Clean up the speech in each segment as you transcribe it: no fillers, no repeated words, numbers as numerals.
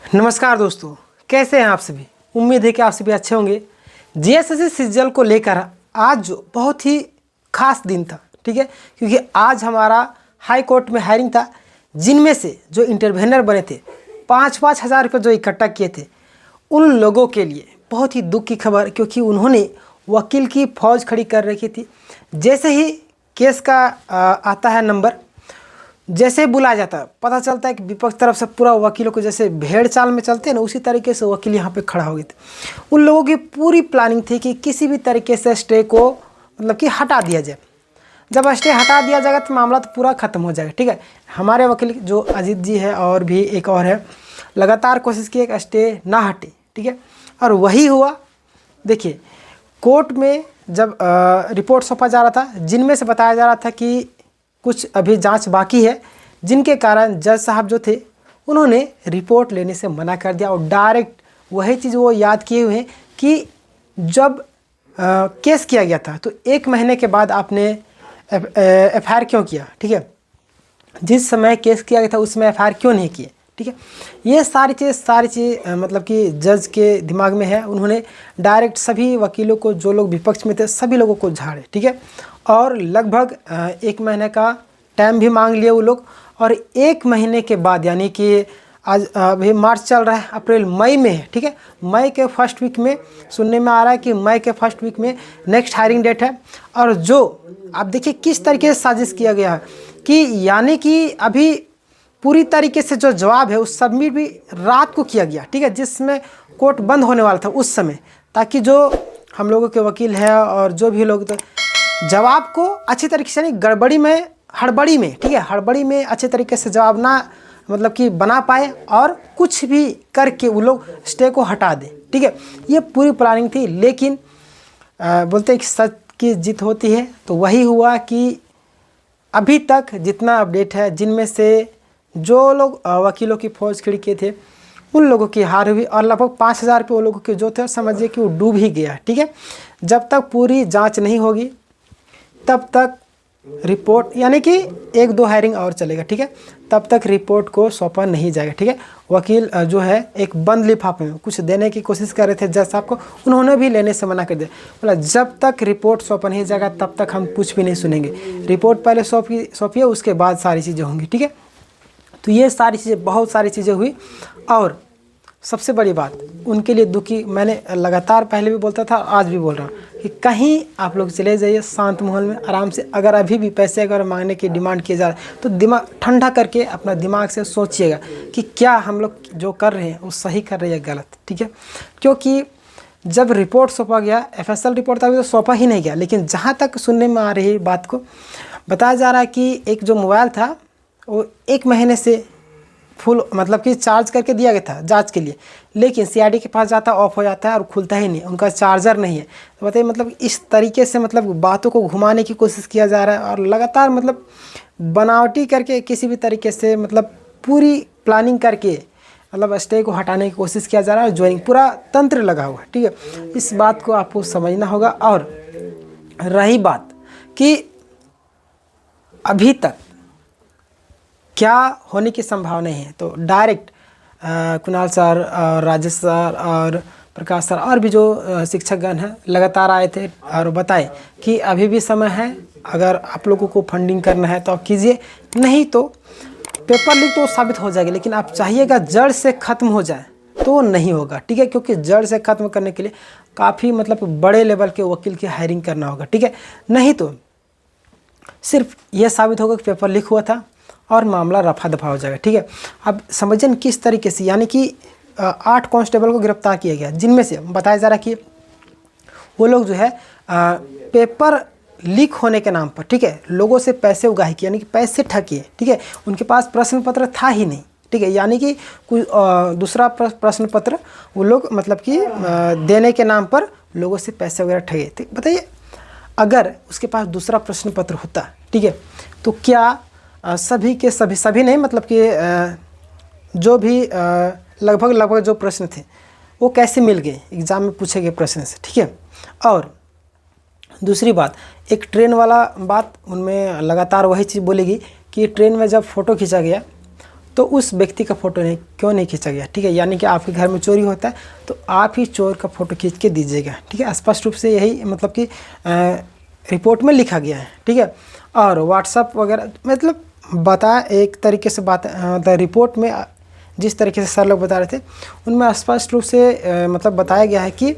नमस्कार दोस्तों, कैसे हैं आप सभी। उम्मीद है कि आप सभी अच्छे होंगे। जीएसएससी सीजीएल को लेकर आज जो बहुत ही खास दिन था, ठीक है, क्योंकि आज हमारा हाई कोर्ट में हायरिंग था, जिनमें से जो इंटरवेनर बने थे 5-5 हज़ार रुपये जो इकट्ठा किए थे, उन लोगों के लिए बहुत ही दुख की खबर, क्योंकि उन्होंने वकील की फ़ौज खड़ी कर रखी थी। जैसे ही केस का आता है नंबर, जैसे बुलाया जाता है, पता चलता है कि विपक्ष तरफ से पूरा वकीलों को जैसे भेड़ चाल में चलते हैं ना, उसी तरीके से वकील यहाँ पे खड़ा हो गए थे। उन लोगों की पूरी प्लानिंग थी कि किसी भी तरीके से स्टे को मतलब कि हटा दिया जाए। जब स्टे हटा दिया जाएगा तो मामला तो पूरा ख़त्म हो जाएगा, ठीक है। हमारे वकील जो अजीत जी है और भी एक और है, लगातार कोशिश की कि स्टे ना हटे, ठीक है, और वही हुआ। देखिए, कोर्ट में जब रिपोर्ट सौंपा जा रहा था, जिनमें से बताया जा रहा था कि कुछ अभी जांच बाकी है, जिनके कारण जज साहब जो थे उन्होंने रिपोर्ट लेने से मना कर दिया और डायरेक्ट वही चीज़ वो याद किए हुए हैं कि जब केस किया गया था तो 1 महीने के बाद आपने एफआईआर क्यों किया, ठीक है। जिस समय केस किया गया था उस समय एफआईआर क्यों नहीं किए, ठीक है। ये सारी चीज़ मतलब कि जज के दिमाग में है। उन्होंने डायरेक्ट सभी वकीलों को, जो लोग विपक्ष में थे, सभी लोगों को झाड़े, ठीक है, और लगभग 1 महीने का टाइम भी मांग लिए वो लोग। और 1 महीने के बाद, यानी कि आज अभी मार्च चल रहा है, अप्रैल मई में है, ठीक है, मई के फर्स्ट वीक में सुनने में आ रहा है कि मई के फर्स्ट वीक में नेक्स्ट हायरिंग डेट है। और जो आप देखिए किस तरीके से साजिश किया गया है कि यानी कि अभी पूरी तरीके से जो जवाब है उस सबमिट भी रात को किया गया, ठीक है, जिसमें कोर्ट बंद होने वाला था उस समय, ताकि जो हम लोगों के वकील हैं और जो भी लोग, तो जवाब को अच्छी तरीके से, नहीं गड़बड़ी में, हड़बड़ी में, ठीक है, हड़बड़ी में अच्छे तरीके से जवाब ना मतलब कि बना पाए और कुछ भी करके वो लोग स्टे को हटा दें, ठीक है। ये पूरी प्लानिंग थी। लेकिन बोलते हैं कि सच की जीत होती है, तो वही हुआ कि अभी तक जितना अपडेट है, जिनमें से जो लोग वकीलों की फ़ौज खड़ी किए थे उन लोगों की हार हुई और लगभग 5 हज़ार रुपये वो लोगों के जो थे समझिए कि वो डूब ही गया, ठीक है। जब तक पूरी जांच नहीं होगी तब तक रिपोर्ट, यानी कि 1-2 हायरिंग और चलेगा, ठीक है, तब तक रिपोर्ट को सौंपा नहीं जाएगा, ठीक है। वकील जो है एक बंद लिफाफे में कुछ देने की कोशिश कर रहे थे जज साहब को, उन्होंने भी लेने से मना कर दिया। बोला जब तक रिपोर्ट सौंपा नहीं जाएगा तब तक हम कुछ भी नहीं सुनेंगे। रिपोर्ट पहले सौंपिए, उसके बाद सारी चीज़ें होंगी, ठीक है। तो ये सारी चीज़ें, बहुत सारी चीज़ें हुई। और सबसे बड़ी बात उनके लिए दुखी, मैंने लगातार पहले भी बोलता था, आज भी बोल रहा हूँ कि कहीं आप लोग चले जाइए शांत माहौल में, आराम से। अगर अभी भी पैसे अगर मांगने की डिमांड किए जा रहे हैं तो दिमाग ठंडा करके अपना दिमाग से सोचिएगा कि क्या हम लोग जो कर रहे हैं वो सही कर रहे हैं या गलत, ठीक है। क्योंकि जब रिपोर्ट सौंपा गया, एफएसएल रिपोर्ट अभी तो सौंपा ही नहीं गया, लेकिन जहाँ तक सुनने में आ रही बात को बताया जा रहा है कि एक जो मोबाइल था वो 1 महीने से फुल मतलब कि चार्ज करके दिया गया था जांच के लिए, लेकिन सीआईडी के पास जाता ऑफ हो जाता है और खुलता ही नहीं, उनका चार्जर नहीं है। तो बताइए, मतलब इस तरीके से मतलब बातों को घुमाने की कोशिश किया जा रहा है और लगातार मतलब बनावटी करके किसी भी तरीके से मतलब पूरी प्लानिंग करके मतलब स्टे को हटाने की कोशिश किया जा रहा है और ज्वाइनिंग पूरा तंत्र लगा हुआ है, ठीक है। इस बात को आपको समझना होगा। और रही बात कि अभी तक क्या होने की संभावना है, तो डायरेक्ट कुणाल सर और राजेश सर और प्रकाश सर और भी जो शिक्षकगण हैं लगातार आए थे और बताए कि अभी भी समय है, अगर आप लोगों को फंडिंग करना है तो आप कीजिए, नहीं तो पेपर लीक तो साबित हो जाएगी, लेकिन आप चाहिएगा जड़ से ख़त्म हो जाए तो नहीं होगा, ठीक है। क्योंकि जड़ से ख़त्म करने के लिए काफ़ी मतलब बड़े लेवल के वकील की हायरिंग करना होगा, ठीक है। नहीं तो सिर्फ यह साबित होगा कि पेपर लीक हुआ था और मामला रफा दफा हो जाएगा, ठीक है। अब समझें किस तरीके से, यानी कि 8 कांस्टेबल को गिरफ्तार किया गया, जिनमें से बताया जा रहा है कि वो लोग जो है पेपर लीक होने के नाम पर, ठीक है, लोगों से पैसे उगाही किए, यानी कि पैसे ठगिए, ठीक है। उनके पास प्रश्न पत्र था ही नहीं, ठीक है, यानी कि कोई दूसरा प्रश्न पत्र वो लोग मतलब कि देने के नाम पर लोगों से पैसे वगैरह ठगे थे। बताइए, अगर उसके पास दूसरा प्रश्न पत्र होता, ठीक है, तो क्या सभी के सभी नहीं, मतलब कि जो भी लगभग जो प्रश्न थे वो कैसे मिल गए एग्ज़ाम में पूछे गए प्रश्न से, ठीक है। और दूसरी बात, एक ट्रेन वाला बात, उनमें लगातार वही चीज़ बोलेगी कि ट्रेन में जब फ़ोटो खींचा गया तो उस व्यक्ति का फ़ोटो क्यों नहीं खींचा गया, ठीक है। यानी कि आपके घर में चोरी होता है तो आप ही चोर का फ़ोटो खींच के दीजिएगा, ठीक है। स्पष्ट रूप से यही मतलब कि रिपोर्ट में लिखा गया है, ठीक है। और व्हाट्सअप वगैरह मतलब बताया एक तरीके से बात रिपोर्ट में जिस तरीके से सर लोग बता रहे थे उनमें स्पष्ट रूप से मतलब बताया गया है कि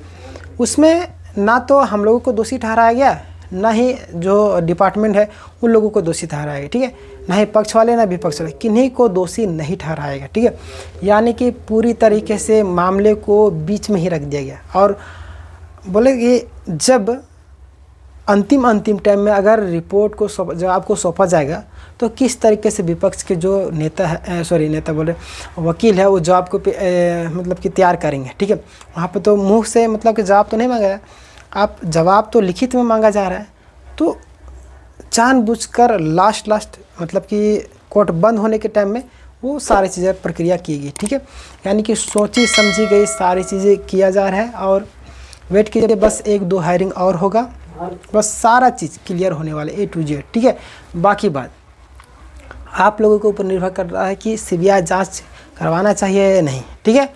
उसमें ना तो हम लोगों को दोषी ठहराया गया, ना ही जो डिपार्टमेंट है उन लोगों को दोषी ठहराया गया, ठीक है। ना ही पक्ष वाले ना विपक्ष वाले, किन्हीं को दोषी नहीं ठहराएगा, ठीक है। यानी कि पूरी तरीके से मामले को बीच में ही रख दिया गया। और बोले कि जब अंतिम टाइम में अगर रिपोर्ट को जब आपको सौंपा जाएगा तो किस तरीके से विपक्ष के जो नेता है नेता बोले वकील है वो जवाब को मतलब कि तैयार करेंगे, ठीक है। वहाँ पे तो मुंह से मतलब कि जवाब तो नहीं मांगा है, आप जवाब तो लिखित में मांगा जा रहा है। तो जानबूझकर लास्ट मतलब कि कोर्ट बंद होने के टाइम में वो सारी चीज़ें प्रक्रिया की गई, ठीक है। यानी कि सोची समझी गई सारी चीज़ें किया जा रहा है। और वेट कीजिए, बस 1-2 हायरिंग और होगा, बस सारा चीज़ क्लियर होने वाले A to Z, ठीक है। बाकी बात आप लोगों के ऊपर निर्भर कर रहा है कि CBI जांच करवाना चाहिए या नहीं, ठीक है।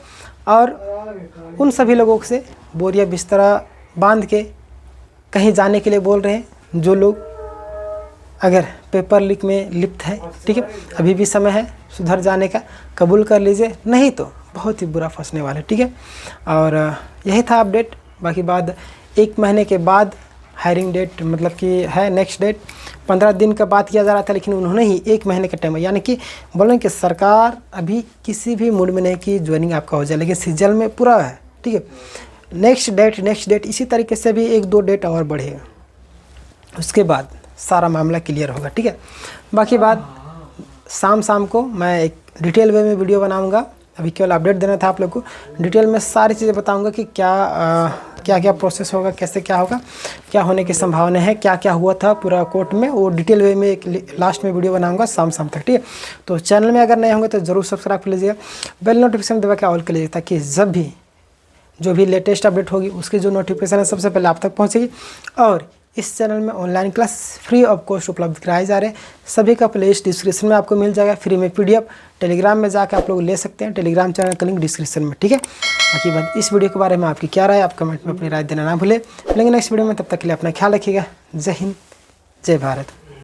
और उन सभी लोगों से बोरिया बिस्तरा बांध के कहीं जाने के लिए बोल रहे हैं जो लोग अगर पेपर लीक में लिप्त है, ठीक है। अभी भी समय है सुधर जाने का, कबूल कर लीजिए, नहीं तो बहुत ही बुरा फंसने वाले, ठीक है। और यही था अपडेट। बाकी बात 1 महीने के बाद हायरिंग डेट मतलब कि है नेक्स्ट डेट 15 दिन का बात किया जा रहा था, लेकिन उन्होंने ही 1 महीने का टाइम, यानी कि बोलें कि सरकार अभी किसी भी मूड में नहीं कि ज्वाइनिंग आपका हो जाए, लेकिन सीजल में पूरा है, ठीक है। नेक्स्ट डेट इसी तरीके से भी 1-2 डेट और बढ़ेगा, उसके बाद सारा मामला क्लियर होगा, ठीक है। बाकी बात शाम को मैं एक डिटेल वे में वीडियो बनाऊंगा। अभी केवल अपडेट देना था आप लोग को, डिटेल में सारी चीज़ें बताऊंगा कि क्या प्रोसेस होगा, कैसे क्या होगा, क्या होने की संभावना है, क्या हुआ था पूरा कोर्ट में, वो डिटेल वे में एक लास्ट में वीडियो बनाऊंगा शाम तक, ठीक है। तो चैनल में अगर नए होंगे तो ज़रूर सब्सक्राइब कर लीजिएगा, बेल नोटिफिकेशन दबा के ऑल कर लीजिएगा, ताकि जब भी जो भी लेटेस्ट अपडेट होगी उसकी जो नोटिफिकेशन है सबसे पहले आप तक पहुँचेगी। और इस चैनल में online class free of cost उपलब्ध कराए जा रहे हैं, सभी का प्लेलिस्ट डिस्क्रिप्शन में आपको मिल जाएगा, फ्री में PDF टेलीग्राम में जाकर आप लोग ले सकते हैं, टेलीग्राम चैनल का लिंक डिस्क्रिप्शन में, ठीक है। बाकी बात इस वीडियो के बारे में आपकी क्या राय, आप कमेंट में अपनी राय देना ना भूलें। मिलेंगे नेक्स्ट वीडियो में, तब तक के लिए अपना ख्याल रखिएगा। जय हिंद, जय भारत।